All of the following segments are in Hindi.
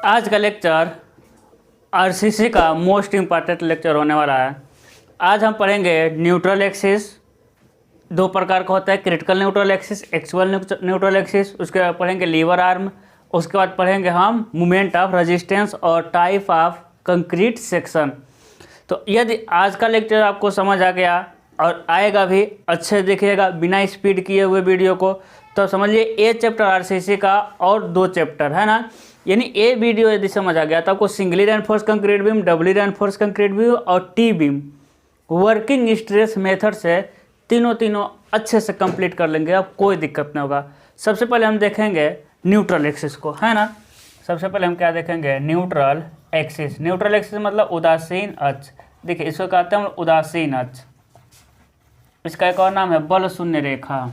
आज का लेक्चर आरसीसी का मोस्ट इम्पॉर्टेंट लेक्चर होने वाला है। आज हम पढ़ेंगे न्यूट्रल एक्सिस। दो प्रकार का होता है, critical neutral axis, actual neutral axis. उसके बाद पढ़ेंगे लीवर आर्म। उसके बाद पढ़ेंगे हम मोमेंट ऑफ रेजिस्टेंस और टाइप ऑफ कंक्रीट सेक्शन। तो यदि आज का लेक्चर आपको समझ आ गया और आएगा भी, अच्छे देखिएगा बिना स्पीड किए हुए वीडियो को, तो समझिए ए चैप्टर आरसीसी का और दो चैप्टर है ना। यानी ए वीडियो यदि समझ आ गया तो आपको singly reinforce concrete beam, doubly reinforce concrete beam और T beam working stress method से तीनों अच्छे से कंप्लीट कर लेंगे, अब कोई दिक्कत नहीं होगा। सबसे पहले हम देखेंगे न्यूट्रल एक्सिस को, है ना। सबसे पहले हम क्या देखेंगे, न्यूट्रल एक्सिस। न्यूट्रल एक्सिस मतलब उदासीन अक्ष। देखिए इसको कहते हैं हम उदासीन अक्ष। इसका एक और नाम है बल शून्य रेखा।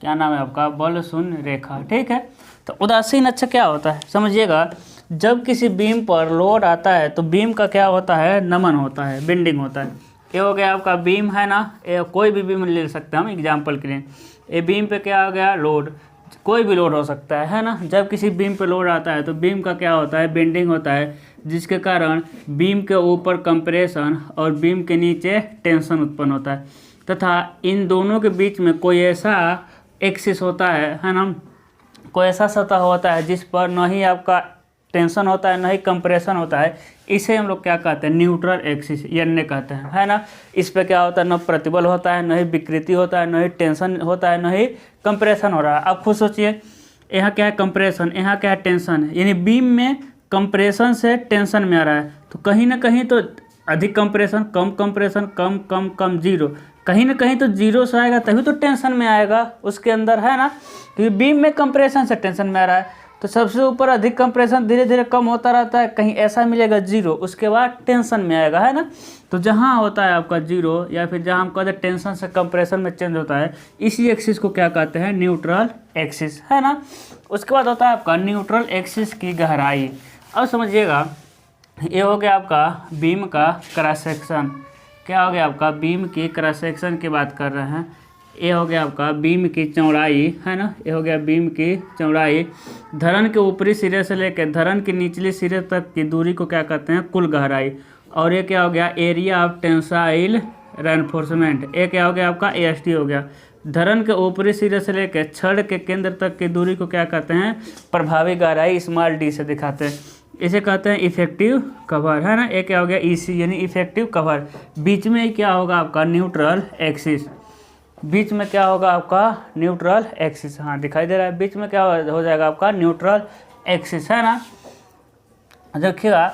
क्या नाम है आपका? बल शून्य रेखा, ठीक है। तो उदासीन अक्ष क्या होता है समझिएगा। जब किसी बीम पर लोड आता है तो बीम का क्या होता है, नमन होता है, बेंडिंग होता है। ये हो गया आपका बीम है ना, ये कोई भी बीम ले सकते हैं हम एग्जाम्पल के लिए। ये बीम पे क्या हो गया, लोड, कोई भी लोड हो सकता है ना। जब किसी बीम पे लोड आता है तो बीम का क्या होता है, बेंडिंग होता है, जिसके कारण बीम के ऊपर कंप्रेशन और बीम के नीचे टेंशन उत्पन्न होता है, तथा इन दोनों के बीच में कोई ऐसा एक्सिस होता है ना, कोई ऐसा सतह होता है जिस पर न ही आपका टेंशन होता है न ही कंप्रेशन होता है। इसे हम लोग क्या कहते हैं, न्यूट्रल एक्सिस यानी कहते हैं, है ना। इस पे क्या होता है, न प्रतिबल होता है, न ही विकृति होता है, न ही टेंशन होता है, न ही कंप्रेशन हो रहा है। आप खुद सोचिए, यहाँ क्या है कंप्रेशन, यहाँ क्या है टेंशन है। यानी बीम में कंप्रेशन से टेंशन में आ रहा है, तो कहीं ना कहीं तो अधिक कंप्रेशन, कम कंप्रेशन, कम कम कम जीरो, कहीं ना कहीं तो जीरो से आएगा तभी तो टेंशन में आएगा उसके अंदर, है ना। क्योंकि बीम में कंप्रेशन से टेंशन में आ रहा है, तो सबसे ऊपर अधिक कंप्रेशन धीरे धीरे कम होता रहता है, कहीं ऐसा मिलेगा जीरो, उसके बाद टेंशन में आएगा, है ना। तो जहाँ होता है आपका जीरो या फिर जहाँ हम कहते हैं टेंशन से कंप्रेशन में चेंज होता है, इसी एक्सिस को क्या कहते हैं, न्यूट्रल एक्सिस, है ना। उसके बाद होता है आपका न्यूट्रल एक्सिस की गहराई। अब समझिएगा, ये हो गया आपका बीम का क्रॉस सेक्शन। क्या हो गया आपका, बीम की क्रॉस सेक्शन की बात कर रहे हैं। ये हो गया आपका बीम की चौड़ाई, है ना। ये हो गया बीम की चौड़ाई। धरन के ऊपरी सिरे से लेकर धरन के निचले सिरे तक की दूरी को क्या कहते हैं, कुल गहराई। और ये क्या हो गया, एरिया ऑफ टेंसाइल रेनफोर्समेंट। ये क्या हो गया आपका, एएसटी हो गया। धरन के ऊपरी सिरे से लेकर छड़ के केंद्र तक की दूरी को क्या कहते हैं, प्रभावी गहराई, स्मॉल डी से दिखाते हैं। इसे कहते हैं इफेक्टिव कवर, है ना। ये क्या हो गया, ईसी यानी इफेक्टिव कवर। बीच में क्या होगा आपका, न्यूट्रल एक्सिस। बीच में क्या होगा आपका, न्यूट्रल एक्सिस। हाँ दिखाई दे रहा है, बीच में क्या हो जाएगा आपका, न्यूट्रल एक्सिस, है ना। देखिएगा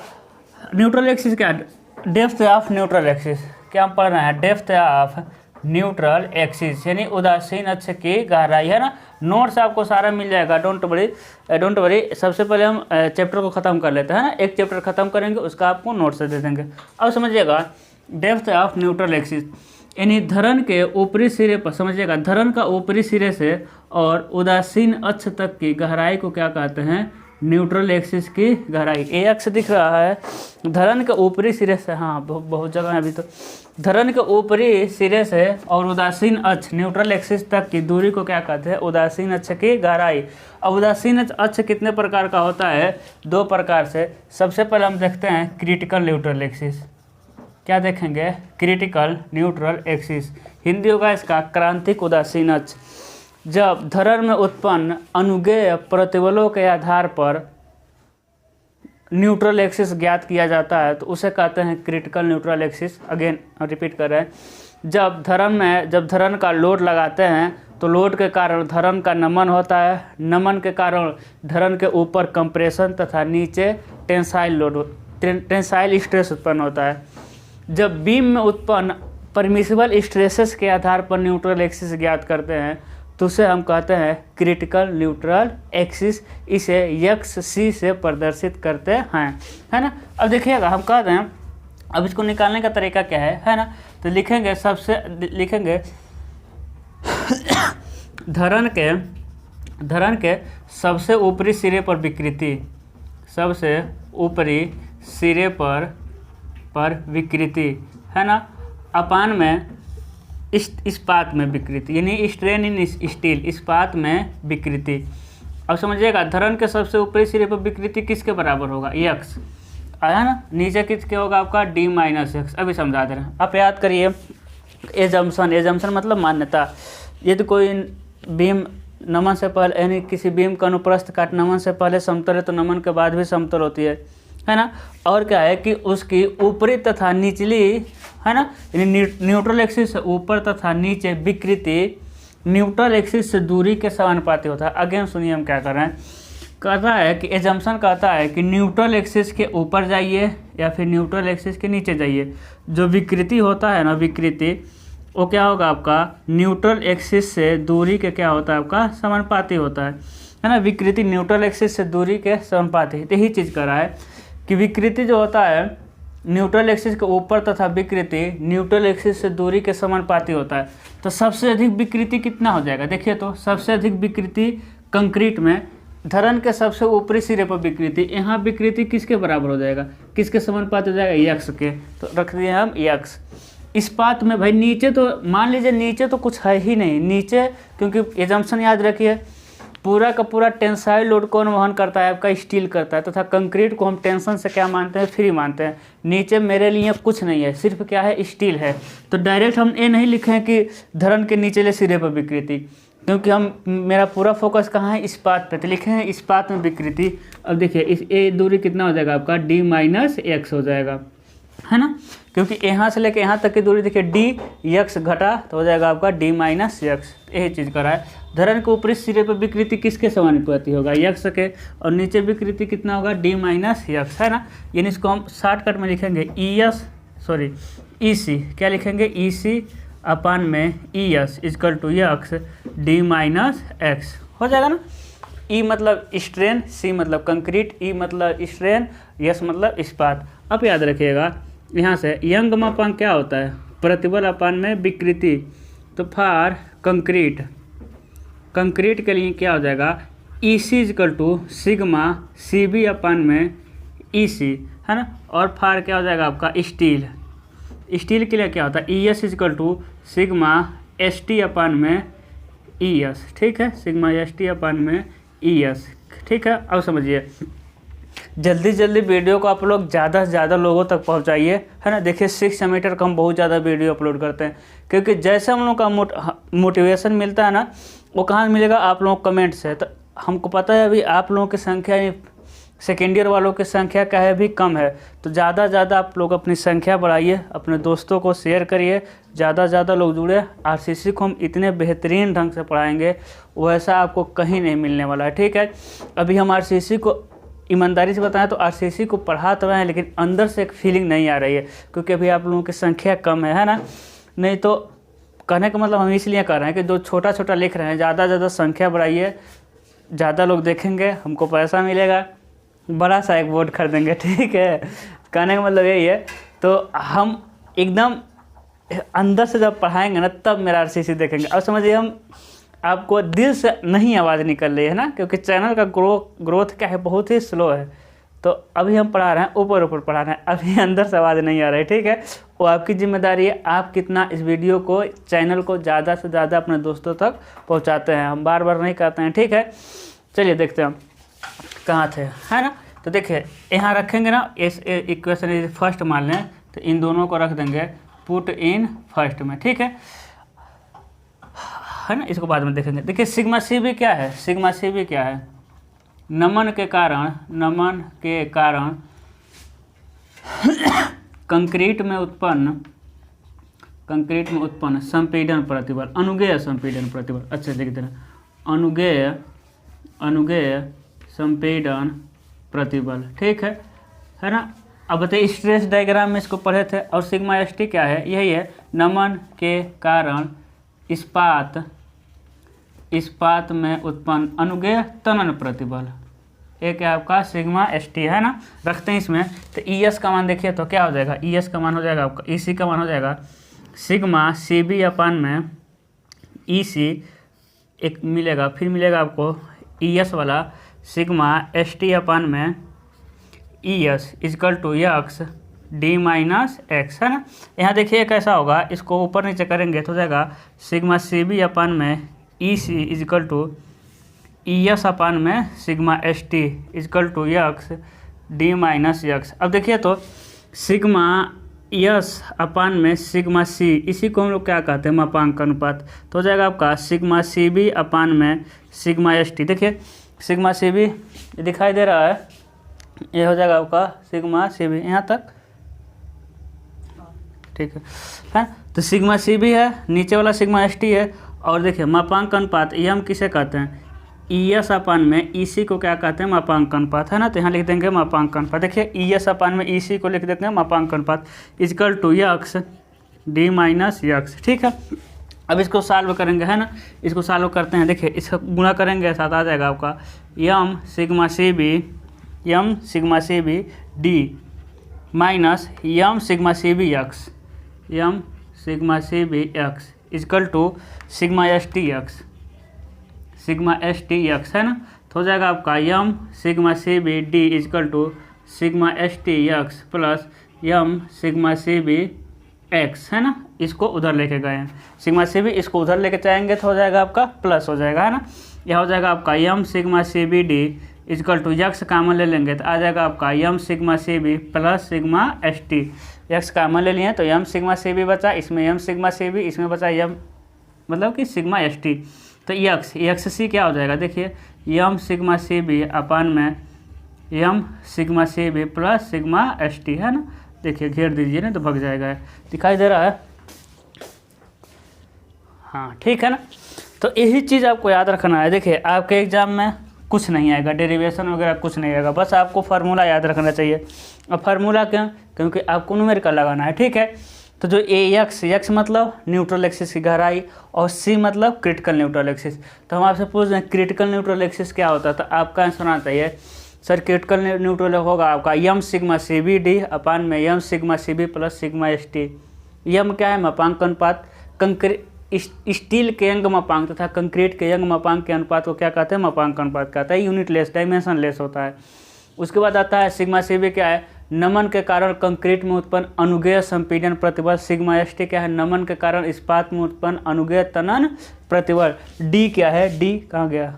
न्यूट्रल एक्सिस क्या, डेप्थ ऑफ न्यूट्रल एक्सिस। क्या हम पढ़ रहे हैं, डेप्थ ऑफ न्यूट्रल एक्सिस यानी उदासीन अक्ष की गहराई, है ना। नोट्स आपको सारा मिल जाएगा, डोंट वरी। सबसे पहले हम चैप्टर को ख़त्म कर लेते हैं ना, एक चैप्टर ख़त्म करेंगे उसका आपको नोट्स दे देंगे। अब समझिएगा डेप्थ ऑफ न्यूट्रल एक्सिस यानी धरन के ऊपरी सिरे पर, समझिएगा धरन का ऊपरी सिरे से और उदासीन अक्ष तक की गहराई को क्या कहते हैं, न्यूट्रल एक्सिस की गहराई। ए अक्ष दिख रहा है धरन के ऊपरी सिरे से, हाँ बहुत जगह है अभी तो। धरन के ऊपरी सिरे से और उदासीन अक्ष न्यूट्रल एक्सिस तक की दूरी को क्या कहते हैं, उदासीन अक्ष की गहराई। अब उदासीन अक्ष कितने प्रकार का होता है, दो प्रकार से। सबसे पहले हम देखते हैं क्रिटिकल न्यूट्रल एक्सिस। क्या देखेंगे, क्रिटिकल न्यूट्रल एक्सिस। हिंदी होगा इसका क्रांतिक उदासीन अक्ष। जब धरन में उत्पन्न अनुगेय प्रतिबलों के आधार पर न्यूट्रल एक्सिस ज्ञात किया जाता है तो उसे कहते हैं critical neutral axis. Again repeat कर रहे हैं, जब धरन का लोड लगाते हैं तो लोड के कारण धरन का नमन होता है, नमन के कारण धरन के ऊपर कंप्रेशन तथा नीचे टेंसाइल स्ट्रेस उत्पन्न होता है। जब बीम में उत्पन्न परमिसिबल स्ट्रेसेस के आधार पर न्यूट्रल एक्सिस ज्ञात करते हैं तो उसे हम कहते हैं क्रिटिकल न्यूट्रल एक्सिस। इसे यक्स सी से प्रदर्शित करते हैं, है ना। अब देखिएगा हम कहते हैं, अब इसको निकालने का तरीका क्या है ना। तो लिखेंगे धरन के सबसे ऊपरी सिरे पर विकृति, सबसे ऊपरी सिरे पर विकृति, है ना। अपान में इस्पात में विकृति यानी स्ट्रेन इन स्टील, इस्पात में विकृति। अब समझिएगा, धरन के सबसे ऊपरी सिरे पर विकृति किसके बराबर होगा, यक्स आया ना, नीचे किसके होगा आपका डी माइनस एक्स। अभी समझा दे रहे हैं, आप याद करिए एजम्पशन, एजम्पशन मतलब मान्यता। यदि कोई बीम नमन से पहले यानी किसी बीम का अनुप्रस्थ काट नमन से पहले समतल है तो नमन के बाद भी समतल होती है ना। और क्या है कि उसकी ऊपरी तथा निचली है ना, यानी न्यूट्रल एक्सिस से ऊपर तथा नीचे विकृति न्यूट्रल एक्सिस से दूरी के समानुपाती होता है। अगेन सुनिए हम क्या कर रहे हैं, कहता है कि एजम्पशन कहता है कि न्यूट्रल एक्सिस के ऊपर जाइए या फिर न्यूट्रल एक्सिस के नीचे जाइए, जो विकृति होता है ना, विकृति वो क्या होगा आपका न्यूट्रल एक्सिस से दूरी के क्या होता है आपका समानुपाती होता है ना। विकृति न्यूट्रल एक्सिस से दूरी के समानुपाती, तो यही चीज़ कर रहा है कि विकृति जो होता है न्यूट्रल एक्सिस के ऊपर तथा विकृति न्यूट्रल एक्सिस से दूरी के समानुपाती होता है। तो सबसे अधिक विकृति कितना हो जाएगा, देखिए तो सबसे अधिक विकृति कंक्रीट में धरन के सबसे ऊपरी सिरे पर विकृति, यहाँ विकृति किसके बराबर हो जाएगा, किसके समानुपाती हो जाएगा, यक्स के। तो रख दिए हम यक्स। इस्पात में भाई नीचे तो मान लीजिए नीचे तो कुछ है ही नहीं नीचे, क्योंकि एजम्पशन याद रखिए पूरा का पूरा टेंसाइल लोड कौन वहन करता है आपका, स्टील करता है, तथा कंक्रीट को हम टेंशन से क्या मानते हैं, फ्री मानते हैं। नीचे मेरे लिए कुछ नहीं है, सिर्फ क्या है, स्टील है। तो डायरेक्ट हम ये नहीं लिखे हैं कि धरन के नीचले सिरे पर विकृति, क्योंकि हम मेरा पूरा फोकस कहाँ है, इस्पात पे, तो लिखे हैं इस्पात में विकृति। अब देखिए इस ए दूरी कितना हो जाएगा आपका, डी माइनस एक्स हो जाएगा, है ना, क्योंकि यहाँ से लेके यहाँ तक की दूरी देखिए डी यक्स घटा तो हो जाएगा आपका डी माइनस यक्स। यही चीज़ करा है। धरन के ऊपरी सिरे पर विकृति किसके समानुपाती होगा, यक्स के, और नीचे विकृति कितना होगा, डी माइनस यक्स, है ना। यानी इसको हम शॉर्टकट में लिखेंगे ई सी, क्या लिखेंगे, ई सी अपान में E S is equal to x d minus x हो जाएगा ना। ई मतलब स्ट्रेन, सी मतलब कंक्रीट, ई मतलब स्ट्रेन, यस मतलब इस्पात। अब याद रखिएगा यहाँ से यंग मापांक क्या होता है, प्रतिबल अपान में विकृति। तो फॉर कंक्रीट, कंक्रीट के लिए क्या हो जाएगा, E C is equal to sigma C B upon में ई सी, है ना। और फॉर क्या हो जाएगा आपका स्टील, स्टील के लिए क्या होता है, E S is equal to sigma S T upon में ई एस, ठीक है, सिग्मा एस टी अपान में ई एस, ठीक है। अब समझिए जल्दी जल्दी वीडियो को आप लोग ज़्यादा से ज़्यादा लोगों तक पहुंचाइए, है ना। देखिए 6 सेमीटर का हम बहुत ज़्यादा वीडियो अपलोड करते हैं, क्योंकि जैसे हम लोग का मोटिवेशन मिलता है ना, वो कहाँ मिलेगा, आप लोगों को कमेंट से। तो हमको पता है अभी आप लोगों की संख्या सेकेंड ईयर वालों की संख्या क्या है, भी कम है। तो ज़्यादा से ज़्यादा आप लोग अपनी संख्या बढ़ाइए, अपने दोस्तों को शेयर करिए, ज़्यादा से ज़्यादा लोग जुड़े। आरसीसी को हम इतने बेहतरीन ढंग से पढ़ाएंगे वैसा आपको कहीं नहीं मिलने वाला है, ठीक है। अभी हम आरसीसी को ईमानदारी से बताएं तो आरसीसी को पढ़ा तो रहे हैं, लेकिन अंदर से एक फीलिंग नहीं आ रही है, क्योंकि अभी आप लोगों की संख्या कम है ना। नहीं तो कहने का मतलब हम इसलिए कर रहे हैं कि जो छोटा छोटा लिख रहे हैं ज़्यादा से ज़्यादा संख्या बढ़ाइए, ज़्यादा लोग देखेंगे, हमको पैसा मिलेगा, बड़ा सा एक बोर्ड खरीदेंगे, ठीक है। कहने का मतलब यही है। तो हम एकदम अंदर से जब पढ़ाएंगे ना तब मेरा आरसीसी देखेंगे। अब समझिए हम आपको दिल से नहीं आवाज़ निकल रही है ना, क्योंकि चैनल का ग्रोथ क्या है, बहुत ही स्लो है। तो अभी हम पढ़ा रहे हैं, ऊपर ऊपर पढ़ा रहे हैं, अभी अंदर से आवाज़ नहीं आ रही, ठीक है। वो आपकी जिम्मेदारी है, आप कितना इस वीडियो को, चैनल को ज़्यादा से ज़्यादा अपने दोस्तों तक पहुंचाते हैं। हम बार बार नहीं कहते हैं, ठीक है। चलिए देखते हैं हम कहाँ थे, है ना। तो देखिए यहाँ रखेंगे ना, इस इक्वेशन फर्स्ट मान लें तो इन दोनों को रख देंगे पुट इन फर्स्ट में, ठीक है ना। इसको बाद में देखेंगे। देखिए सिग्मा सी भी क्या है, सिग्मा सी भी क्या है, नमन के कारण कंक्रीट में उत्पन्न संपीड़न प्रतिबल, अनुगेय संपीड़न प्रतिबल, अच्छा लिख देना, अनुगेय संपीड़न प्रतिबल, ठीक है ना। अब बताइए स्ट्रेस डायग्राम में इसको पढ़े थे, और सिग्मा एस टी क्या है, यही है, नमन के कारण इस्पात में उत्पन्न अनुगेय तनन प्रतिबल, एक है आपका सिग्मा एस टी, है ना। रखते हैं इसमें। तो ई एस का मान देखिए तो क्या हो जाएगा, ई एस का मान हो जाएगा आपका, ई सी का मान हो जाएगा सिग्मा सी बी अपान में ई सी, एक मिलेगा, फिर मिलेगा आपको ई एस वाला सिग्मा एस टी अपान में E S is equal to x d minus x, है ना। यहाँ देखिए कैसा होगा, इसको ऊपर नीचे करेंगे तो हो जाएगा सिग्मा सी बी अपान में E C is equal to S upon में sigma S T equal to x d minus x. अब देखिए तो सिग्मा यस अपान में सिग्मा सी, इसी को हम लोग क्या कहते हैं मापांक अनुपात, तो हो जाएगा आपका सिग्मा सी बी अपान में सिग्मा एस टी। देखिए सिग्मा सी बी दिखाई दे रहा है, ये हो जाएगा आपका सिग्मा सी बी यहाँ तक, ठीक है। तो सिग्मा सी बी है, नीचे वाला सिग्मा एस टी है, और देखिए मापांक अनुपात ये हम किसे कहते हैं, ई एस अपान में ई सी को क्या कहते हैं मापांक अनुपात, है ना। तो यहाँ लिख देंगे मापांक अनुपात। देखिए ई एस अपान में ई सी को लिख देते हैं मापांक अनुपात equal to x d minus x, ठीक है। अब इसको सॉल्व करेंगे, है ना, इसको सॉल्व करते हैं। देखिए इसका गुणा करेंगे, साथ आ जाएगा आपका M sigma C B D minus M sigma C B X, M sigma C B X is equal to sigma S T X, sigma S T X, है ना। तो हो जाएगा आपका M sigma C B D is equal to sigma S T X plus M sigma C B X, है ना। इसको उधर लेके गए हैं, सिग्मा सी बी इसको उधर लेके जाएंगे तो हो जाएगा आपका प्लस हो जाएगा, है ना। यह हो जाएगा आपका M sigma C B D is equal to X common ले लेंगे तो आ जाएगा आपका M sigma C B plus sigma S T. X common ले लिए तो यम सिग्मा सी बी बचा, इसमें यम सिग्मा सी बी, इसमें बचा यम मतलब कि सिग्मा एस टी। तो यक्स सी क्या हो जाएगा, देखिए यम सिग्मा सी बी अपान में M sigma C B plus sigma S T, है ना। देखिए घेर दीजिए ना तो भग जाएगा, दिखाई दे रहा है, हाँ ठीक है ना। तो यही चीज़ आपको याद रखना है। देखिए आपके एग्जाम में कुछ नहीं आएगा, डेरिवेशन वगैरह कुछ नहीं आएगा, बस आपको फार्मूला याद रखना चाहिए। अब फार्मूला क्यों, क्योंकि आपको न्यूमेरिकल लगाना है, ठीक है। तो जो एक्स मतलब न्यूट्रल एक्सिस की गहराई और सी मतलब क्रिटिकल न्यूट्रल एक्सिस। तो हम आपसे पूछ रहे हैं क्रिटिकल न्यूट्रल एक्सिस क्या होता है, तो आपका आंसर आना चाहिए सर क्रिटिकल न्यूट्रल होगा आपका M sigma C B D upon में M sigma C B plus sigma S T. M क्या है, मापांक अनुपात, स्टील के अंग मापांक तथा कंक्रीट के अंग मापांक के अनुपात को क्या कहते हैं, मापांक अनुपात कहता है, यूनिट लेस डायमेंशन लेस होता है। उसके बाद आता है सिग्मा सी बी क्या है, नमन के कारण कंक्रीट में उत्पन्न अनुगेय संपीड़न प्रतिबल। सिग्मा एस टी क्या है, नमन के कारण इस्पात में उत्पन्न अनुगेय तनन प्रतिबल। डी क्या है, डी कहाँ गया,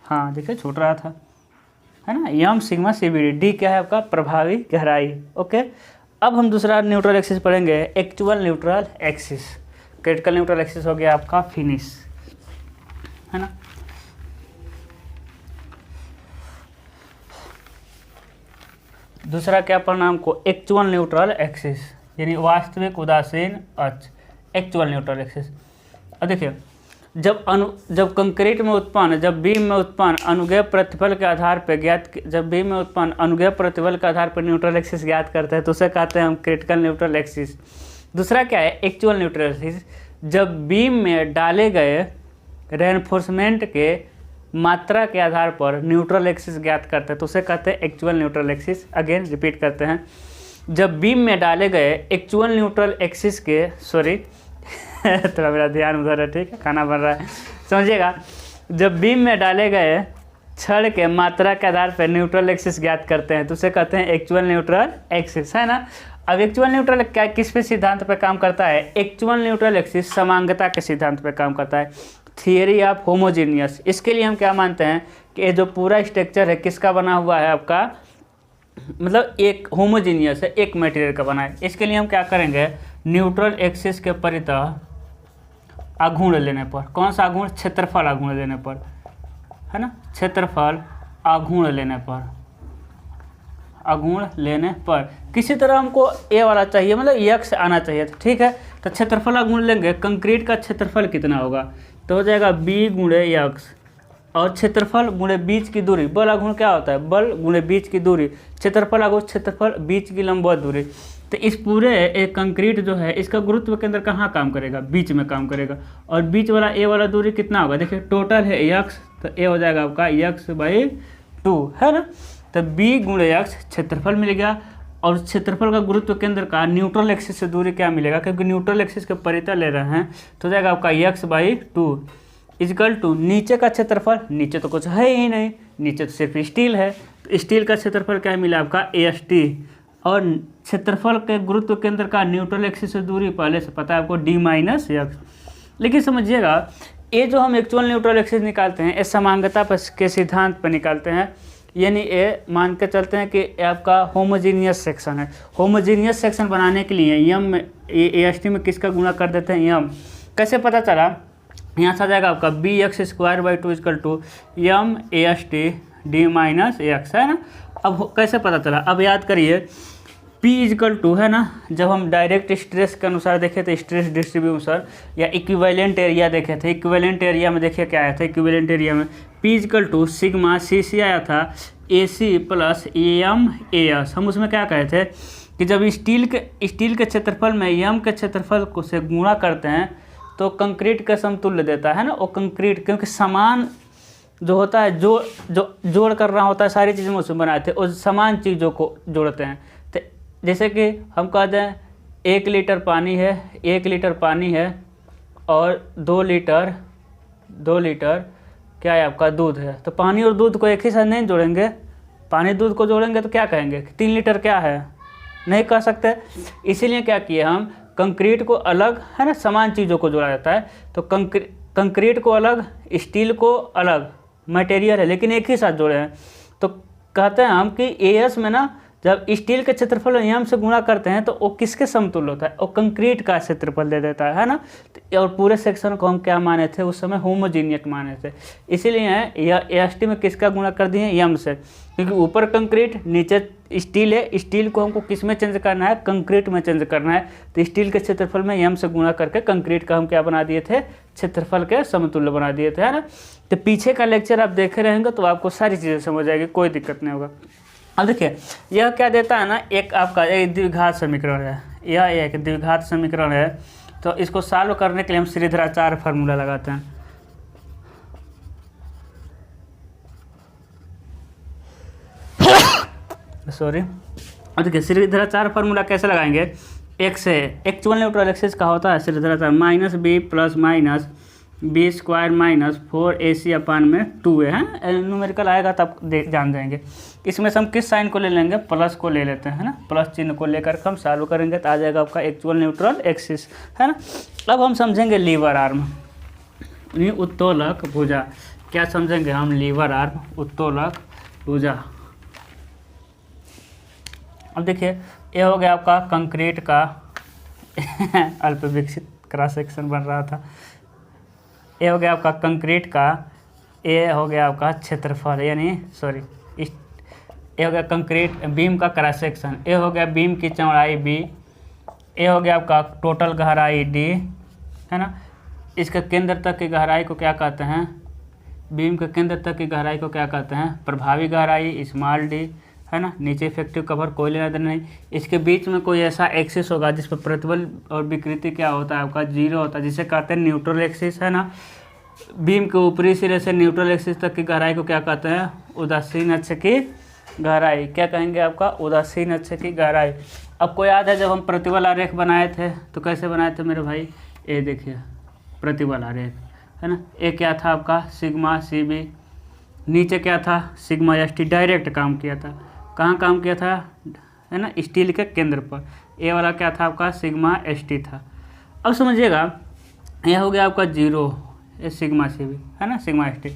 हाँ देखिए छूट रहा था, है ना। M sigma C B D, D क्या है आपका प्रभावी गहराई, ओके। अब हम दूसरा न्यूट्रल एक्सिस पढ़ेंगे, actual neutral axis. Critical neutral axis हो गया आपका फिनिश, है ना। दूसरा क्या पढ़ना हमको, एक्चुअल न्यूट्रल एक्सिस यानी वास्तविक उदासीन अक्ष, एक्चुअल न्यूट्रल एक्सिस। अब देखिए जब कंक्रीट में उत्पन्न, जब बीम में उत्पन्न अनुगेय प्रतिबल के आधार पर जब बीम में उत्पन्न अनुगेय प्रतिबल के आधार पर न्यूट्रल एक्सिस ज्ञात करते हैं तो उसे कहते हैं हम क्रिटिकल न्यूट्रल एक्सिस। दूसरा क्या है, एक्चुअल न्यूट्रल एक्सिस, जब बीम में डाले गए रेनफोर्समेंट के मात्रा के आधार पर न्यूट्रल एक्सिस ज्ञात करते हैं तो उसे कहते हैं actual neutral axis. Again repeat करते हैं, जब बीम में डाले गए एक्चुअल न्यूट्रल एक्सिस के थोड़ा मेरा ध्यान उधर है, ठीक है, खाना बन रहा है, समझिएगा। जब बीम में डाले गए छड़ के मात्रा के आधार पर न्यूट्रल एक्सिस ज्ञात करते हैं तो उसे कहते हैं एक्चुअल न्यूट्रल एक्सिस, है ना। अब एक्चुअल न्यूट्रल क्या किस पे सिद्धांत पे काम करता है, एक्चुअल न्यूट्रल एक्सिस समांगता के सिद्धांत पे काम करता है, थियरी ऑफ होमोजीनियस। इसके लिए हम क्या मानते हैं कि ये जो पूरा स्ट्रक्चर है किसका बना हुआ है आपका, मतलब एक होमोजीनियस है, एक मटेरियल का बना है। इसके लिए हम क्या करेंगे, न्यूट्रल एक्सिस के परितः आघूर्ण लेने पर, कौन सा आघूर्ण, क्षेत्रफल आघूर्ण लेने पर, है ना, क्षेत्रफल आघूर्ण लेने पर, आघूर्ण लेने पर किसी तरह हमको ए वाला चाहिए, मतलब यक्स आना चाहिए, ठीक है। तो क्षेत्रफल आघूर्ण लेंगे, कंक्रीट का क्षेत्रफल कितना होगा, तो हो जाएगा बी गुणे यक्स और क्षेत्रफल गुणे बीच की दूरी। बल आघूर्ण क्या होता है, बल गुणे बीच की दूरी, क्षेत्रफल आघूर्ण क्षेत्रफल बीच की लंबवत दूरी। तो इस पूरे एक कंक्रीट जो है इसका गुरुत्व केंद्र कहाँ काम करेगा, बीच में काम करेगा, और बीच वाला ए वाला दूरी कितना होगा, देखिए टोटल है यक्स, तो ए हो जाएगा आपका यक्स बाई 2, है ना। तो बी गुणे यक्स क्षेत्रफल मिल गया, और क्षेत्रफल का गुरुत्व केंद्र का न्यूट्रल एक्सिस से दूरी क्या मिलेगा, क्योंकि न्यूट्रल एक्सिस के परितः ले रहे हैं तो हो जाएगा आपका यक्स बाई 2 इजकल टू नीचे का क्षेत्रफल, नीचे तो कुछ है ही नहीं, नीचे तो सिर्फ स्टील है, तो स्टील का क्षेत्रफल क्या मिला आपका एस टी, और क्षेत्रफल के गुरुत्व केंद्र का न्यूट्रल एक्सिस से दूरी पहले से पता है आपको डी माइनस यक्स। लेकिन समझिएगा ये जो हम एक्चुअल न्यूट्रल एक्सिस निकालते हैं, ये समांगता के सिद्धांत पर निकालते हैं, यानी ये मान के चलते हैं कि ये आपका होमोजीनियस सेक्शन है। होमोजीनियस सेक्शन बनाने के लिए यम में AST में किसका गुणा कर देते हैं, यम। कैसे पता चला, यहाँ से आ जाएगा आपका bx²/2 = यम AST d-x, है ना। अब कैसे पता चला, अब याद करिए P = है ना, जब हम डायरेक्ट स्ट्रेस के अनुसार देखे थे, स्ट्रेस डिस्ट्रीब्यूशन या इक्विवेलेंट एरिया देखे थे, इक्विवेलेंट एरिया में देखिए क्या आया था, इक्विवेलेंट एरिया में P = सिग्मा CC आया था AC + AM/AS। हम उसमें क्या कहे थे कि जब स्टील के क्षेत्रफल में यम के क्षेत्रफल को से गुणा करते हैं तो कंक्रीट का समतुल्य देता है ना, वो कंक्रीट, क्योंकि समान जो होता है, जोड़ कर रहा होता है, सारी चीज़ें उसमें बनाए थे, उस समान चीज़ों को जोड़ते हैं। तो जैसे कि हम कहते हैं 1 लीटर पानी है, 1 लीटर पानी है और 2 लीटर क्या है आपका दूध है, तो पानी और दूध को एक ही साथ नहीं जोड़ेंगे, पानी दूध को जोड़ेंगे तो क्या कहेंगे, 3 लीटर क्या है, नहीं कह सकते। इसीलिए क्या किए हम, कंक्रीट को अलग, है ना, समान चीज़ों को जोड़ा जाता है, तो कंक्रीट को अलग, स्टील को अलग, मटेरियल है लेकिन एक ही साथ जोड़े हैं। तो कहते हैं हम कि AS में ना जब स्टील के क्षेत्रफल यम से गुणा करते हैं तो वो किसके समतुल्य होता है, वो कंक्रीट का क्षेत्रफल दे देता है ना। और पूरे सेक्शन को हम क्या माने थे उस समय, होमोजीनियस माने थे। इसीलिए यह AST में किसका गुणा कर दिए, यम से, क्योंकि ऊपर कंक्रीट नीचे स्टील है, स्टील को हमको किस में चेंज करना है, कंक्रीट में चेंज करना है। तो स्टील के क्षेत्रफल में यम से गुणा करके कंक्रीट का हम क्या बना दिए थे, क्षेत्रफल के समतुल्य बना दिए थे, है ना। तो पीछे का लेक्चर आप देखे रहेंगे तो आपको सारी चीज़ें समझ आएगी, कोई दिक्कत नहीं होगा। अब देखिए यह क्या देता है ना, एक आपका एक द्विघात समीकरण है, यह एक द्विघात समीकरण है। तो इसको सॉल्व करने के लिए हम श्रीधराचार्य फार्मूला लगाते हैं। सॉरी, अब देखिए श्रीधराचार्य फार्मूला कैसे लगाएंगे, एक से एक्चुअल न्यूट्रल एक्सिस का होता है श्रीधराचार्य -b + -b² - 4AC/2a है, न्यूमेरिकल आएगा तब जान जाएंगे। इसमें से हम किस साइन को ले लेंगे, प्लस को ले लेते हैं, है ना, प्लस चिन्ह को लेकर हम सॉल्व करेंगे तो आ जाएगा आपका एक्चुअल न्यूट्रल एक्सिस, है ना। अब हम समझेंगे लीवर आर्म, उत्तोलक भुजा। क्या समझेंगे हम, लीवर आर्म, उत्तोलक भुजा। अब देखिए ये हो गया आपका कंक्रीट का अल्प विकसित क्रॉस सेक्शन बन रहा था, ये हो गया आपका कंक्रीट का, ये हो गया आपका क्षेत्रफल, यानी सॉरी ये हो गया कंक्रीट बीम का क्रॉस सेक्शन, ये हो गया बीम की चौड़ाई b, ये हो गया आपका टोटल गहराई d, है ना। इसके केंद्र तक की गहराई को क्या कहते हैं, बीम के केंद्र तक की गहराई को क्या कहते हैं, प्रभावी गहराई स्मॉल d, है ना। नीचे इफेक्टिव कवर कोई लेना देना नहीं। इसके बीच में कोई ऐसा एक्सिस होगा जिस पर प्रतिबल और विकृति क्या होता है आपका 0 होता है, जिसे कहते हैं न्यूट्रल एक्सिस, है ना। बीम के ऊपरी सिरे से न्यूट्रल एक्सिस तक की गहराई को क्या कहते हैं, उदासीन अक्ष की गहराई। क्या कहेंगे आपका, उदासीन अक्ष की गहराई। आपको याद है जब हम प्रतिबल आरेख बनाए थे तो कैसे बनाए थे मेरे भाई, ये देखिए प्रतिबल आरेख, है ना। ये क्या था आपका सिग्मा CB, नीचे क्या था सिग्मा ST, डायरेक्ट काम किया था, कहाँ काम किया था, है ना, स्टील के केंद्र पर। ये वाला क्या था आपका सिग्मा ST था। अब समझिएगा यह हो गया आपका 0, ये सिग्मा CB, है ना, सिग्मा ST।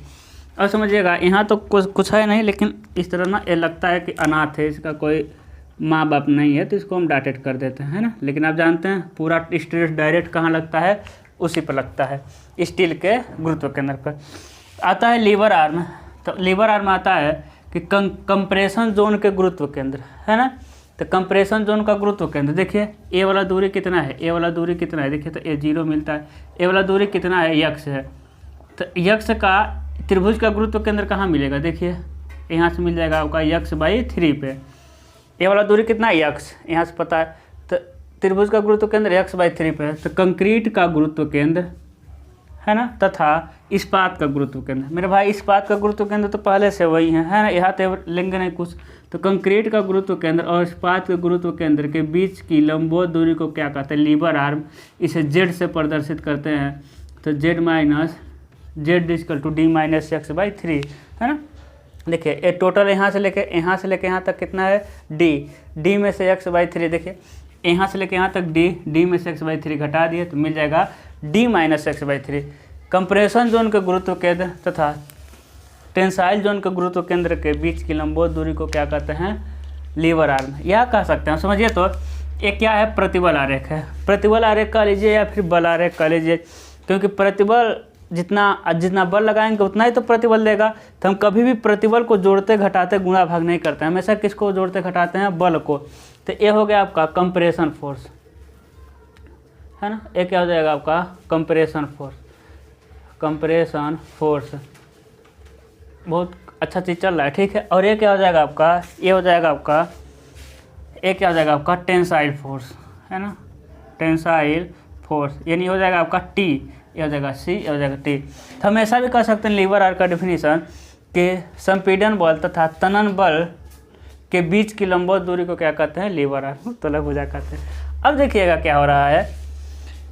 अब समझिएगा यहाँ तो कुछ है नहीं, लेकिन इस तरह ना ये लगता है कि अनाथ है, इसका कोई माँ बाप नहीं है, तो इसको हम डॉटेड कर देते हैं, है ना। लेकिन आप जानते हैं पूरा स्ट्रेस डायरेक्ट कहाँ लगता है, उसी पर लगता है, स्टील के गुरुत्व केंद्र पर। आता है लीवर आर्म, तो लीवर आर्म आता है कि कंप्रेशन जोन के गुरुत्व केंद्र, है ना। तो कंप्रेशन जोन का गुरुत्व केंद्र देखिए, ए वाला दूरी कितना है, ए वाला दूरी कितना है, देखिए तो ए 0 मिलता है, ए वाला दूरी कितना है, यक्ष है। तो यक्ष का त्रिभुज का गुरुत्व केंद्र कहाँ मिलेगा, देखिए यहाँ से मिल जाएगा आपका x/3 पे। ए वाला दूरी कितना है, यक्ष, यहाँ से पता है। तो त्रिभुज का गुरुत्व केंद्र x/3 पे है। तो कंक्रीट का गुरुत्व केंद्र, है ना, तथा इस्पात का गुरुत्व केंद्र। मेरे भाई इस्पात का गुरुत्व केंद्र तो पहले से वही है ना, यहाँ तो लेंगे नहीं कुछ। तो कंक्रीट का गुरुत्व केंद्र और इस्पात के गुरुत्व केंद्र के बीच की लंबवत दूरी को क्या कहते हैं, लीवर आर्म। इसे z से प्रदर्शित करते हैं, तो z = d-x/3, है ना। देखिए ये टोटल यहाँ से लेके यहाँ तक कितना है, d में से x/3, देखिए यहाँ से लेके यहाँ तक d में से x/3 घटा दिए तो मिल जाएगा d - x/3। कंप्रेशन जोन के गुरुत्व केंद्र तथा टेंसाइल जोन के गुरुत्व केंद्र के बीच की लंबवत दूरी को क्या कहते हैं, लीवर आर्म। यह कह सकते हैं, समझिए तो एक क्या है, प्रतिबल आरेख है। प्रतिबल आरेख कह लीजिए या फिर बल आरेख कह लीजिए, क्योंकि प्रतिबल जितना बल लगाएंगे उतना ही तो प्रतिबल देगा। तो हम कभी भी प्रतिबल को जोड़ते घटाते गुणा भाग नहीं करते हैं, हमेशा किसको जोड़ते घटाते हैं, बल को। तो ये हो गया आपका कंप्रेशन फोर्स, है ना। ये क्या हो जाएगा आपका कंप्रेशन फोर्स। कंप्रेशन फोर्स बहुत अच्छा चीज़ चल रहा है, ठीक है। और ये क्या हो जाएगा आपका, ये हो जाएगा आपका, ये क्या हो जाएगा आपका टेंसाइल फोर्स, है ना। टेंसाइल फोर्स यानी हो जाएगा आपका टी, ये हो जाएगा सी, ये हो जाएगा टी। तो हम ऐसा भी कह सकते हैं लीवर आर्म का डिफिनीशन कि संपीड़न बल तथा तनन बल के बीच की लंबवत दूरी को क्या कहते हैं, लीवर आर्म, तलब भुजा कहते हैं। अब देखिएगा क्या हो रहा है,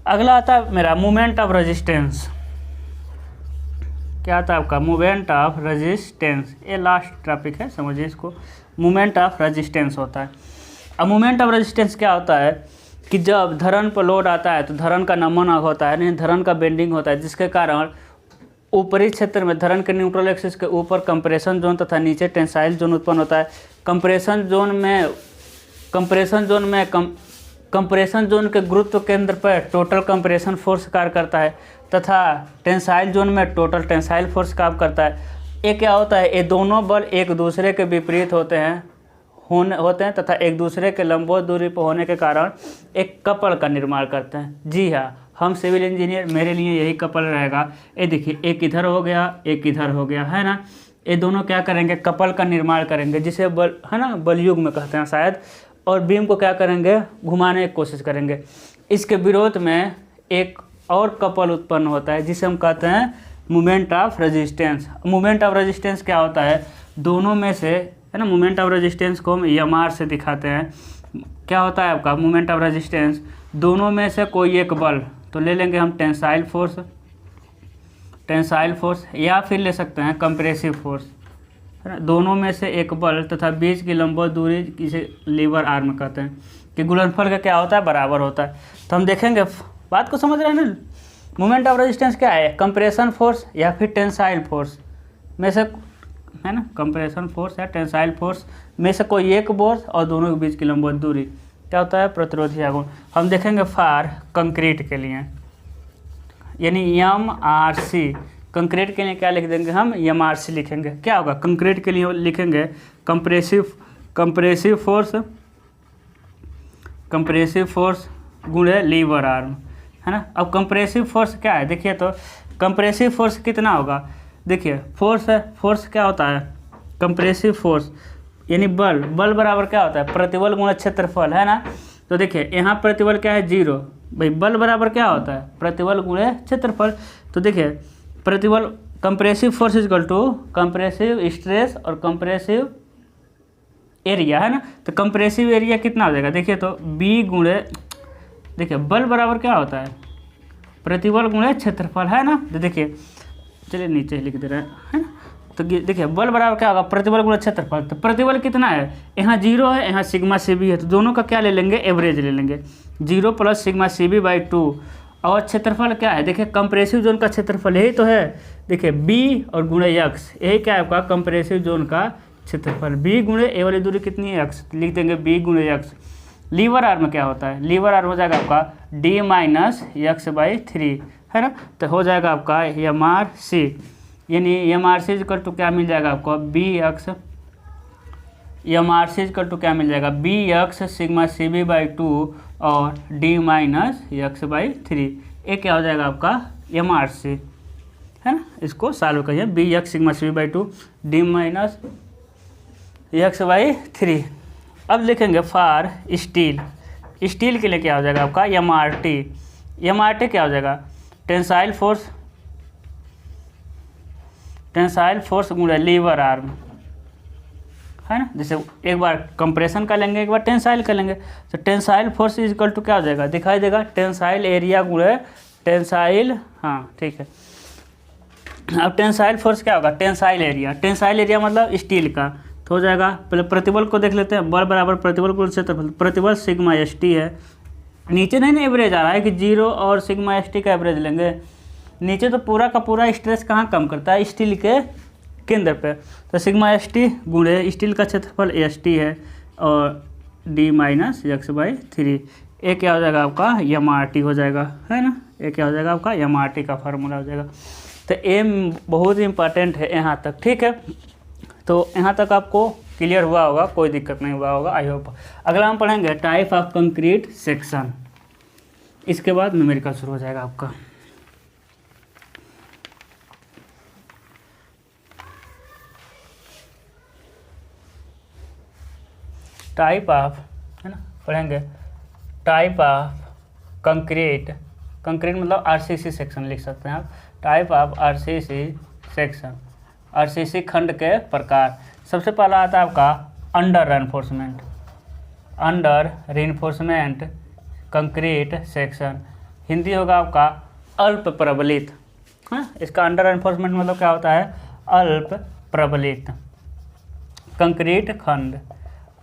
अगला आता है मेरा मोमेंट ऑफ रेजिस्टेंस। क्या आता है आपका, मोमेंट ऑफ रेजिस्टेंस। ये लास्ट टॉपिक है, समझिए इसको। मोमेंट ऑफ रेजिस्टेंस होता है। अब मोमेंट ऑफ रेजिस्टेंस क्या होता है कि जब धरन पर लोड आता है तो धरन का नमन होता है, नहीं धरन का बेंडिंग होता है, जिसके कारण ऊपरी क्षेत्र में धरन के न्यूट्रल एक्सिस के ऊपर कंप्रेशन जोन तथा नीचे टेंसाइल जोन उत्पन्न होता है। कंप्रेशन जोन के गुरुत्व केंद्र पर टोटल कंप्रेशन फोर्स कार्य करता है तथा टेंसाइल जोन में टोटल टेंसाइल फोर्स काम करता है। ये क्या होता है, ये दोनों बल एक दूसरे के विपरीत होते हैं तथा एक दूसरे के लंबवत दूरी पर होने के कारण एक कपल का निर्माण करते हैं। जी हाँ, हम सिविल इंजीनियर, मेरे लिए यही कपल रहेगा। ये देखिए, एक इधर हो गया, एक इधर हो गया, है ना। ये दोनों क्या करेंगे, कपल का निर्माण करेंगे, जिसे बल, है ना, बलयुग में कहते हैं शायद। और बीम को क्या करेंगे, घुमाने की कोशिश करेंगे। इसके विरोध में एक और कपल उत्पन्न होता है, जिसे हम कहते हैं moment of resistance. Moment of resistance क्या होता है, दोनों में से, है ना, मोमेंट ऑफ रेजिस्टेंस को हम एमआर से दिखाते हैं। क्या होता है आपका मोमेंट ऑफ रेजिस्टेंस, दोनों में से कोई एक बल, तो ले लेंगे हम टेंसाइल फोर्स या फिर ले सकते हैं कंप्रेसिव फोर्स, है ना। दोनों में से एक बल तथा बीच की लंबवत दूरी, इसे लीवर आर्म कहते हैं, कि गुणनफल का क्या होता है, बराबर होता है। तो हम देखेंगे, बात को समझ रहे हैं ना। मोमेंट ऑफ रेजिस्टेंस क्या है, कंप्रेशन फोर्स या फिर टेंसाइल फोर्स में से, है ना, कंप्रेशन फोर्स या टेंसाइल फोर्स में से कोई एक फोर्स और दोनों के बीच की लंबवत दूरी क्या होता है, प्रतिरोधी आघूर्ण। हम देखेंगे फॉर कंक्रीट के लिए, यानी MRC। कंक्रीट के लिए क्या लिख देंगे हम, MRC लिखेंगे। क्या होगा, कंक्रीट के लिए लिखेंगे कंप्रेसिव फोर्स गुणे लीवर आर्म, है ना। अब कंप्रेसिव फोर्स क्या है, देखिए तो कंप्रेसिव फोर्स कितना होगा, देखिए फोर्स क्या होता है, कंप्रेसिव फोर्स यानी बल बराबर क्या होता है, प्रतिबल गुणा क्षेत्रफल, है ना। तो देखिए यहाँ प्रतिबल क्या है, 0, भाई बल बराबर क्या होता है, प्रतिबल गुणा क्षेत्रफल। तो देखिए प्रतिबल, compressive force equal to compressive stress और कंप्रेसिव एरिया, है ना। तो कंप्रेसिव एरिया कितना हो जाएगा, देखिए तो B गुणे, देखिए बल बराबर क्या होता है, प्रतिबल गुणे क्षेत्रफल, है ना। तो देखिए, चलिए नीचे लिख दे रहे हैं, है ना। तो देखिए बल बराबर क्या होगा, प्रतिबल गुणा क्षेत्रफल। तो प्रतिबल कितना है, यहाँ 0 है, यहाँ सिग्मा CB है, तो दोनों का क्या ले लेंगे, एवरेज ले लेंगे, 0 प्लस सिग्मा CB/2। और क्षेत्रफल क्या है, देखिए कंप्रेसिव जोन का क्षेत्रफल यही तो है, देखिए B और गुणे x, यही क्या है आपका कंप्रेसिव जोन का क्षेत्रफल। B गुणे ए वाली दूरी कितनी है, x, लिख देंगे B गुणे x। लीवर आर्म क्या होता है, लीवर आर्म हो जाएगा आपका D माइनस x/3, है ना। तो हो जाएगा आपका MRC, यानी MRC इक्वल टू क्या मिल जाएगा आपको, BX, MRC इक्वल टू क्या मिल जाएगा, BX सिग्मा CB/2 और D माइनस x/3। ये क्या हो जाएगा आपका MRC, है ना। इसको सॉल्व करिए, BX sigma CB/2 D minus x/3। अब लिखेंगे फॉर स्टील के लिए क्या हो जाएगा आपका MRT क्या हो जाएगा, टेंसाइल फोर्स गुणा लीवर आर्म, है ना। जैसे एक बार कंप्रेशन कर लेंगे, एक बार टेंसाइल कर लेंगे। तो tensile force is equal to क्या हो जाएगा, दिखाई देगा, टेंसाइल एरिया गुणे टेंसाइल, हाँ ठीक है। अब टेंसाइल फोर्स क्या होगा, टेंसाइल एरिया मतलब स्टील का, तो हो जाएगा, पहले प्रतिबल को देख लेते हैं, बल बराबर प्रतिबल गुणा क्षेत्रफल। प्रतिबल सिग्मा ST है, नीचे नहीं एवरेज आ रहा है कि 0 और सिग्मा ST का एवरेज लेंगे, नीचे तो पूरा का पूरा स्ट्रेस कहाँ कम करता है, स्टील के केंद्र पे। तो सिग्मा एस टी गुणे स्टील का क्षेत्रफल एस टी है और डी माइनस एक्स बाई 3। ए क्या हो जाएगा आपका एम आर टी हो जाएगा, है ना। ए क्या हो जाएगा आपका एम आर टी का फार्मूला हो जाएगा। तो ए बहुत इंपॉर्टेंट है यहाँ तक, ठीक है। तो यहाँ तक आपको क्लियर हुआ होगा, कोई दिक्कत नहीं हुआ होगा, आई होप। अगला हम पढ़ेंगे टाइप ऑफ कंक्रीट सेक्शन। इसके बाद न्यूमेरिकल शुरू हो जाएगा आपका। टाइप ऑफ, है ना, पढ़ेंगे टाइप ऑफ कंक्रीट। कंक्रीट मतलब आरसीसी सेक्शन लिख सकते हैं आप। Type of RCC section, RCC खंड के प्रकार। सबसे पहला आता है आपका under reinforcement, under reinforcement concrete section. Hindi होगा आपका अल्प प्रबलित। हाँ, इसका अंडर रेनफोर्समेंट मतलब क्या होता है, अल्प प्रबलित कंक्रीट खंड,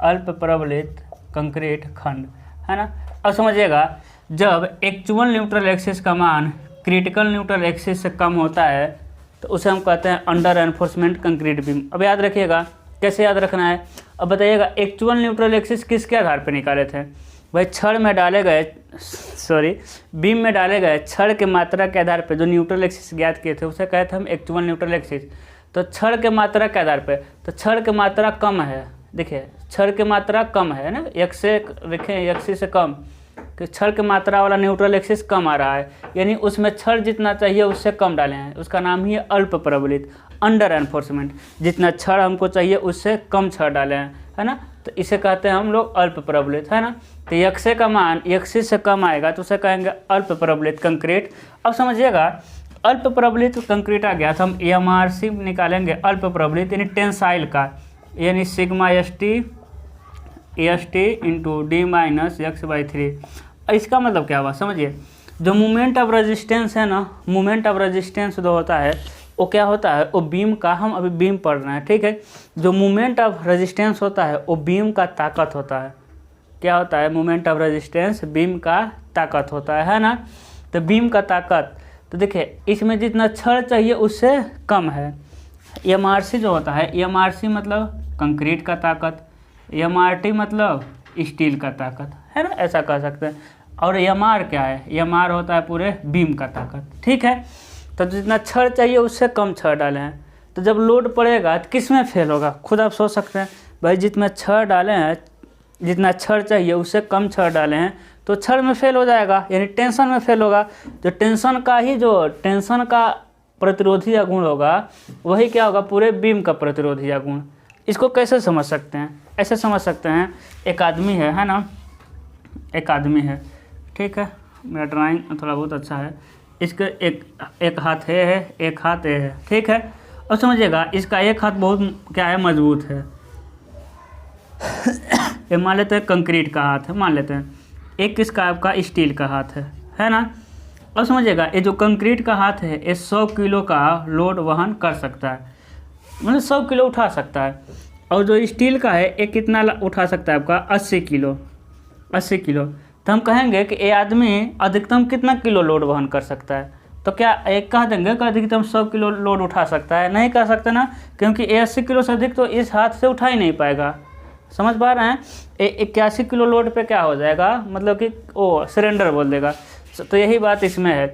अल्प प्रबलित कंक्रीट खंड, है ना। अब समझिएगा, जब एक्चुअल न्यूट्रल एक्सिस का मान क्रिटिकल न्यूट्रल एक्सिस से कम होता है तो उसे हम कहते हैं अंडर एनफोर्समेंट कंक्रीट बीम। अब याद रखिएगा, कैसे याद रखना है, अब बताइएगा एक्चुअल न्यूट्रल एक्सिस किसके आधार पर निकाले थे भाई, छड़ में डाले गए, सॉरी बीम में डाले गए छड़ के मात्रा के आधार पर जो न्यूट्रल एक्सिस ज्ञात किए थे उसे कहते हैं हम एक्चुअल न्यूट्रल एक्सिस। तो छड़ के मात्रा के आधार पर, तो छड़ की मात्रा कम है, देखिए छड़ की मात्रा कम है ना, एक से देखें एक्सी से कम, कि छड़ की मात्रा वाला न्यूट्रल एक्सिस कम आ रहा है, यानी उसमें छड़ जितना चाहिए उससे कम डाले हैं, उसका नाम ही है अल्प प्रबलित, अंडर एनफोर्समेंट। जितना छड़ हमको चाहिए उससे कम छड़ डाले हैं, है ना, तो इसे कहते हैं हम लोग अल्प प्रबलित, है ना। तो एक्से का मान एक्सी से कम आएगा तो उसे कहेंगे अल्प प्रबलित कंक्रीट। अब समझिएगा, अल्प प्रबलित कंक्रीट आ गया तो हम एमआरसी निकालेंगे अल्प प्रबलित यानी टेंसाइल का, यानी sigma S T into D minus x by 3। इसका मतलब क्या हुआ समझिए, जो मोमेंट ऑफ रेजिस्टेंस है ना, मोमेंट ऑफ रेजिस्टेंस जो होता है वो क्या होता है, वो बीम का, हम अभी बीम पढ़ रहे हैं, ठीक है। जो मोमेंट ऑफ रेजिस्टेंस होता है वो बीम का ताकत होता है। क्या होता है, मोमेंट ऑफ रेजिस्टेंस बीम का ताकत होता है ना। तो बीम का ताकत, तो देखिए इसमें जितना छड़ चाहिए उससे कम है। एमआरसी जो होता है, एमआरसी मतलब कंक्रीट का ताकत, एमआरटी मतलब स्टील का ताकत, है ना, ऐसा कह सकते हैं। और एमआर क्या है, एमआर होता है पूरे बीम का ताकत, ठीक है। तो जितना छड़ चाहिए उससे कम छड़ डाले हैं, तो जब लोड पड़ेगा तो किस में फेल होगा, खुद आप सोच सकते हैं भाई, जितना छड़ डाले हैं, जितना छड़ चाहिए उससे कम छड़ डाले हैं तो छड़ में फेल हो जाएगा, यानी टेंशन में फेल होगा। जो टेंशन का ही, जो टेंशन का प्रतिरोधी गुण होगा वही क्या होगा, पूरे बीम का प्रतिरोधी गुण। इसको कैसे समझ सकते हैं, ऐसे समझ सकते हैं, एक आदमी है ना, एक आदमी है, ठीक है, मेरा ड्राइंग थोड़ा बहुत अच्छा है, इसका एक हाथ है, एक हाथ है, ठीक है। अब समझिएगा, इसका एक हाथ बहुत क्या है, मजबूत है। ये मान लेते हैं कंक्रीट का हाथ है, मान लेते हैं, एक किसका आपका स्टील का हाथ है ना। अब समझिएगा, ये जो कंक्रीट का हाथ है ये 100 किलो का लोड वहन कर सकता है, मतलब 100 किलो उठा सकता है। और जो स्टील का है ये कितना उठा सकता है आपका, 80 किलो, 80 किलो। तो हम कहेंगे कि ये आदमी अधिकतम कितना किलो लोड वहन कर सकता है, तो क्या एक कह देंगे कि अधिकतम 100 किलो लोड उठा सकता है, नहीं कर सकते ना, क्योंकि 80 किलो से अधिक तो इस हाथ से उठा ही नहीं पाएगा। समझ पा रहे हैं, 81 किलो लोड पे क्या हो जाएगा, मतलब कि ओ सिलेंडर बोल देगा। तो यही बात इसमें है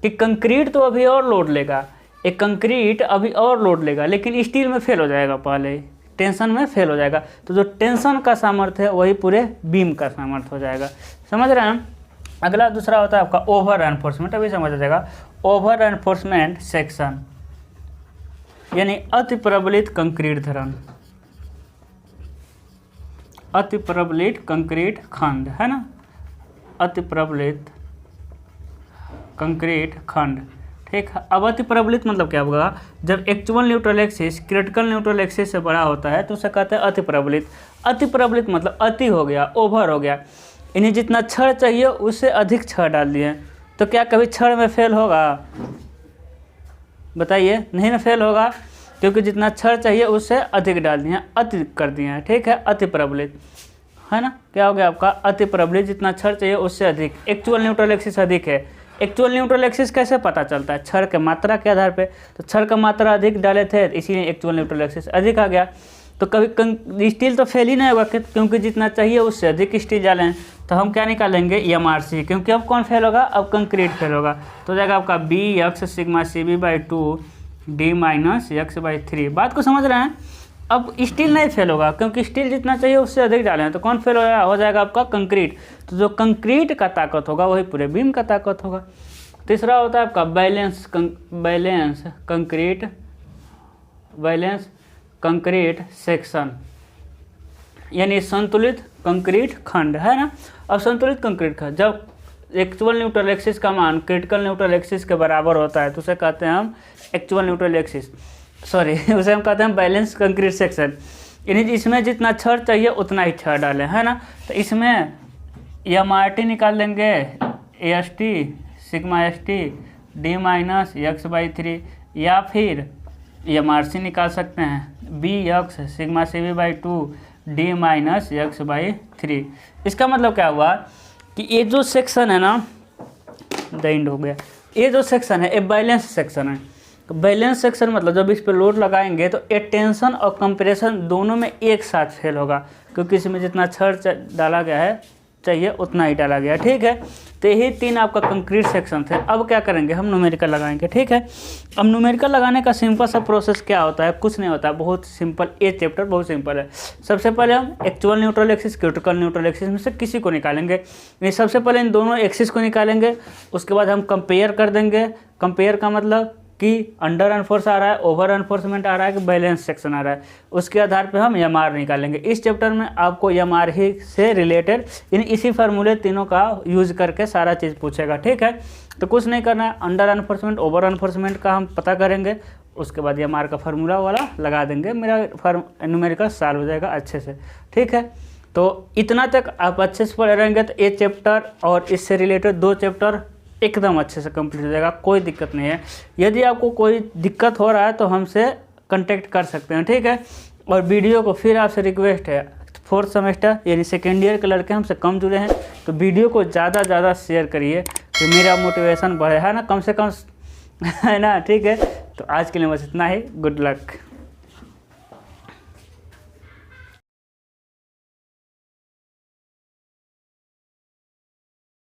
कि कंक्रीट तो अभी और लोड लेगा, एक कंक्रीट अभी और लोड लेगा, लेकिन स्टील में फेल हो जाएगा, पहले टेंशन में फेल हो जाएगा। तो जो टेंशन का सामर्थ्य है वही पूरे बीम का सामर्थ्य हो जाएगा, समझ रहे हैं। अगला दूसरा होता है आपका ओवर एनफोर्समेंट, अभी समझ जाएगा, ओवर एनफोर्समेंट सेक्शन यानी अति प्रबलित कंक्रीट धरण, अति प्रबलित कंक्रीट खंड, है ना, अति प्रबलित कंक्रीट खंड, ठीक है। अब अति प्रबलित मतलब क्या होगा, जब actual neutral axis critical neutral axis से बड़ा होता है तो उसे कहते हैं अति प्रबलित। अति प्रबलित मतलब अति हो गया, ओवर हो गया, इन्हें जितना छड़ चाहिए उससे अधिक छड़ डाल दिए, तो क्या कभी छड़ में फेल होगा, बताइए, नहीं ना फेल होगा, क्योंकि जितना छड़ चाहिए उससे अधिक डाल दिए, अति कर दिए हैं, ठीक है, अति प्रबलित, है ना। क्या हो गया आपका अति प्रबलित, जितना छड़ चाहिए उससे अधिक, एक्चुअल न्यूट्रल एक्सिस अधिक है, एक्चुअल न्यूट्रल एक्सिस कैसे पता चलता है? क्षण के मात्रा के आधार पे। तो क्षण का मात्रा अधिक डाले थे इसीलिए एक्चुअल न्यूट्रल एक्सिस अधिक आ गया। तो कभी स्टील तो फेल ही नहीं होगा क्योंकि जितना चाहिए उससे अधिक स्टील डालें। तो हम क्या निकालेंगे? MRC, क्योंकि अब कौन फेल होगा? अब कंक्रीट फेल होगा। तो हो जाएगा आपका BX सिग्मा CB/2 D-X/3। बात को समझ रहे हैं? अब स्टील नहीं फेल होगा क्योंकि स्टील जितना चाहिए उससे अधिक डालें। तो कौन फेल हो जाएगा आपका? कंक्रीट। तो जो कंक्रीट का ताकत होगा वही पूरे बीम का ताकत होगा। तीसरा होता है आपका बैलेंस कंक्रीट सेक्शन, यानी संतुलित कंक्रीट खंड, है ना। अब संतुलित कंक्रीट खंड जब एक्चुअल न्यूट्रल एक्सिस का मान क्रिटिकल न्यूट्रल एक्सिस के बराबर होता है तो उसे कहते हैं हम एक्चुअल न्यूट्रल एक्सिस, उसे हम कहते हैं बैलेंस कंक्रीट सेक्शन। यानी इसमें जितना छड़ चाहिए उतना ही छड़ डालें, है ना। तो इसमें MRT निकाल लेंगे, AST सिग्मा ST D-X/3, या फिर MRC निकाल सकते हैं BX सिग्मा CB/2 D-X/3। इसका मतलब क्या हुआ कि ये जो सेक्शन है ना, दैंड हो गया, ये जो सेक्शन है ये बैलेंस सेक्शन है। तो बैलेंस सेक्शन मतलब जब इस पर लोड लगाएंगे तो ये टेंशन और कंप्रेशन दोनों में एक साथ फेल होगा, क्योंकि इसमें जितना छड़ डाला गया है चाहिए उतना ही डाला गया, ठीक है। तो यही 3 आपका कंक्रीट सेक्शन थे। अब क्या करेंगे? हम न्यूमेरिकल लगाएंगे, ठीक है। अब न्यूमेरिकल लगाने का सिंपल सा प्रोसेस क्या होता है? कुछ नहीं होता है, बहुत सिंपल। ये चैप्टर बहुत सिंपल है। सबसे पहले हम actual neutral axis critical neutral axis में से किसी को निकालेंगे। सबसे पहले इन दोनों एक्सिस को निकालेंगे, उसके बाद हम कंपेयर कर देंगे। कंपेयर का मतलब कि अंडर अनफोर्स आ रहा है, ओवर अनफोर्समेंट आ रहा है कि बैलेंस सेक्शन आ रहा है, उसके आधार पे हम MR निकालेंगे। इस चैप्टर में आपको MR ही से रिलेटेड यानी इसी फार्मूले तीनों का यूज करके सारा चीज़ पूछेगा, ठीक है। तो कुछ नहीं करना है, अंडर अनफोर्समेंट ओवर अनफोर्समेंट का हम पता करेंगे, उसके बाद MR का फार्मूला वाला लगा देंगे, मेरा न्यूमेरिकल सॉल्व हो जाएगा अच्छे से, ठीक है। तो इतना तक आप अच्छे से पढ़े रहेंगे तो ये चैप्टर और इससे रिलेटेड 2 चैप्टर एकदम अच्छे से कंप्लीट हो जाएगा, कोई दिक्कत नहीं है। यदि आपको कोई दिक्कत हो रहा है तो हमसे कांटेक्ट कर सकते हैं, ठीक है। और वीडियो को फिर आपसे रिक्वेस्ट है, 4th सेमेस्टर यानी सेकेंड ईयर के लड़के हमसे कम जुड़े हैं तो वीडियो को ज़्यादा शेयर करिए कि मेरा मोटिवेशन बढ़े, है ना, कम से कम है ना, ठीक है। तो आज के लिए बस इतना ही। Good luck.